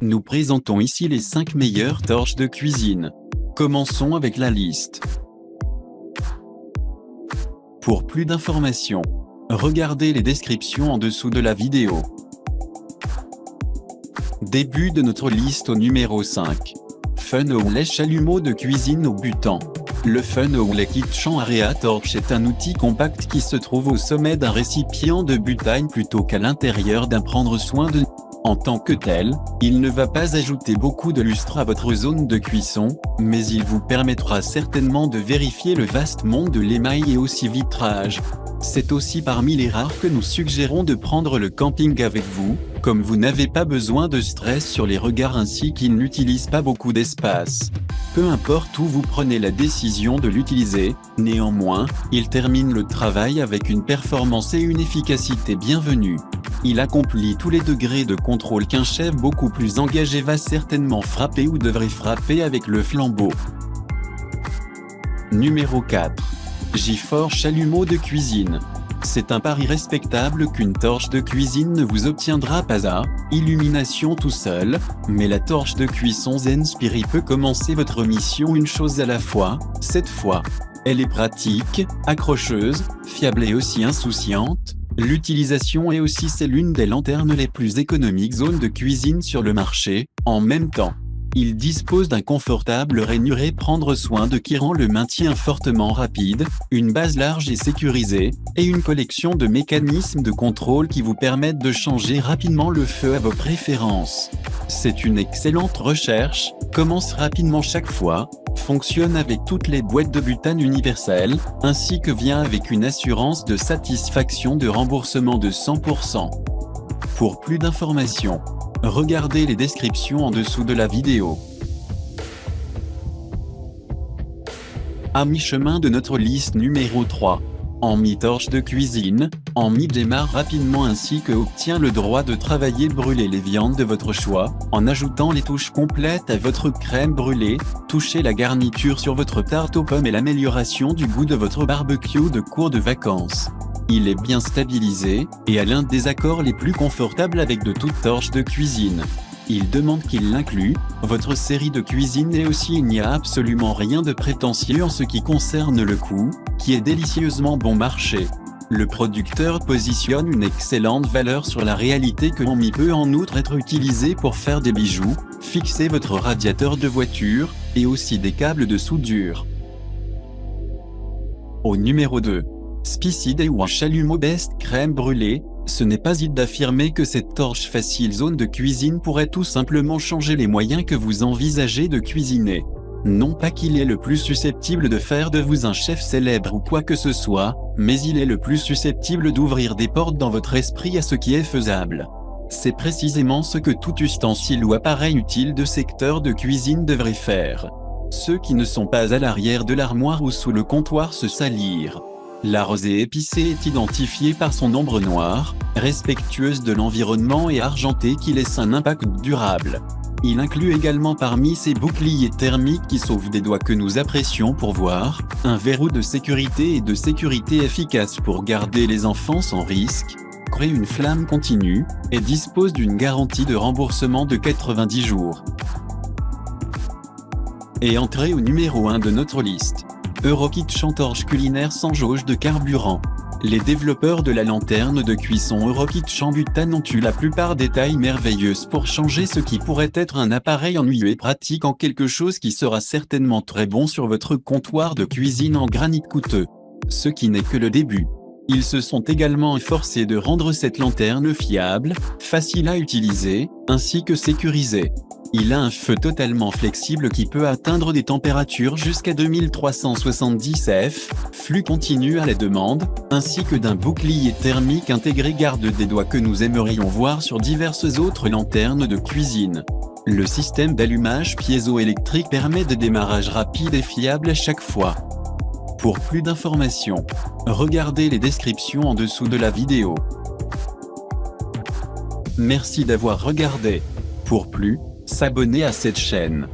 Nous présentons ici les 5 meilleures torches de cuisine. Commençons avec la liste. Pour plus d'informations, regardez les descriptions en dessous de la vidéo. Début de notre liste au numéro 5. Fun-Hawley chalumeau de cuisine au butan. Le Fun-Hawley Kitchen Area Torch est un outil compact qui se trouve au sommet d'un récipient de butane plutôt qu'à l'intérieur d'un prendre soin de. En tant que tel, il ne va pas ajouter beaucoup de lustre à votre zone de cuisson, mais il vous permettra certainement de vérifier le vaste monde de l'émail et aussi vitrage. C'est aussi parmi les rares que nous suggérons de prendre le camping avec vous, comme vous n'avez pas besoin de stress sur les regards ainsi qu'il n'utilise pas beaucoup d'espace. Peu importe où vous prenez la décision de l'utiliser, néanmoins, il termine le travail avec une performance et une efficacité bienvenues. Il accomplit tous les degrés de contrôle qu'un chef beaucoup plus engagé va certainement frapper ou devrait frapper avec le flambeau. Numéro 4. J-For chalumeau de cuisine. C'est un pari respectable qu'une torche de cuisine ne vous obtiendra pas à illumination tout seul, mais la torche de cuisson Zen Spirit peut commencer votre mission une chose à la fois. Cette fois, elle est pratique, accrocheuse, fiable et aussi insouciante. L'utilisation est aussi l'une des lanternes les plus économiques zones de cuisine sur le marché. En même temps, il dispose d'un confortable rainuré prendre soin de qui rend le maintien fortement rapide, une base large et sécurisée, et une collection de mécanismes de contrôle qui vous permettent de changer rapidement le feu à vos préférences. C'est une excellente recherche, commence rapidement chaque fois, fonctionne avec toutes les boîtes de butane universelles, ainsi que vient avec une assurance de satisfaction de remboursement de 100%. Pour plus d'informations, regardez les descriptions en dessous de la vidéo. À mi-chemin de notre liste numéro 3. Ammi torche de cuisine. Ammi démarre rapidement ainsi que obtient le droit de travailler brûler les viandes de votre choix, en ajoutant les touches complètes à votre crème brûlée, toucher la garniture sur votre tarte aux pommes et l'amélioration du goût de votre barbecue de cours de vacances. Il est bien stabilisé, et a l'un des accords les plus confortables avec de toute torche de cuisine. Il demande qu'il l'inclue, votre série de cuisine et aussi il n'y a absolument rien de prétentieux en ce qui concerne le coût, qui est délicieusement bon marché. Le producteur positionne une excellente valeur sur la réalité que Ammi peut en outre être utilisé pour faire des bijoux, fixer votre radiateur de voiture, et aussi des câbles de soudure. Au numéro 2. Species ou un chalumeau best crème brûlée. Ce n'est pas idée d'affirmer que cette torche facile zone de cuisine pourrait tout simplement changer les moyens que vous envisagez de cuisiner. Non pas qu'il est le plus susceptible de faire de vous un chef célèbre ou quoi que ce soit, mais il est le plus susceptible d'ouvrir des portes dans votre esprit à ce qui est faisable. C'est précisément ce que tout ustensile ou appareil utile de secteur de cuisine devrait faire. Ceux qui ne sont pas à l'arrière de l'armoire ou sous le comptoir se salir. La rosée épicée est identifiée par son ombre noire, respectueuse de l'environnement et argentée qui laisse un impact durable. Il inclut également parmi ses boucliers thermiques qui sauvent des doigts que nous apprécions pour voir, un verrou de sécurité et de sécurité efficace pour garder les enfants sans risque, crée une flamme continue, et dispose d'une garantie de remboursement de 90 jours. Et entrée au numéro 1 de notre liste. Eurokitchen torche culinaire sans jauge de carburant. Les développeurs de la lanterne de cuisson Eurokitchen butane ont eu la plupart des tailles merveilleuses pour changer ce qui pourrait être un appareil ennuyeux et pratique en quelque chose qui sera certainement très bon sur votre comptoir de cuisine en granit coûteux. Ce qui n'est que le début. Ils se sont également efforcés de rendre cette lanterne fiable, facile à utiliser, ainsi que sécurisée. Il a un feu totalement flexible qui peut atteindre des températures jusqu'à 2370 F, flux continu à la demande, ainsi que d'un bouclier thermique intégré garde des doigts que nous aimerions voir sur diverses autres lanternes de cuisine. Le système d'allumage piézoélectrique permet des démarrages rapides et fiables à chaque fois. Pour plus d'informations, regardez les descriptions en dessous de la vidéo. Merci d'avoir regardé. Pour plus, s'abonner à cette chaîne.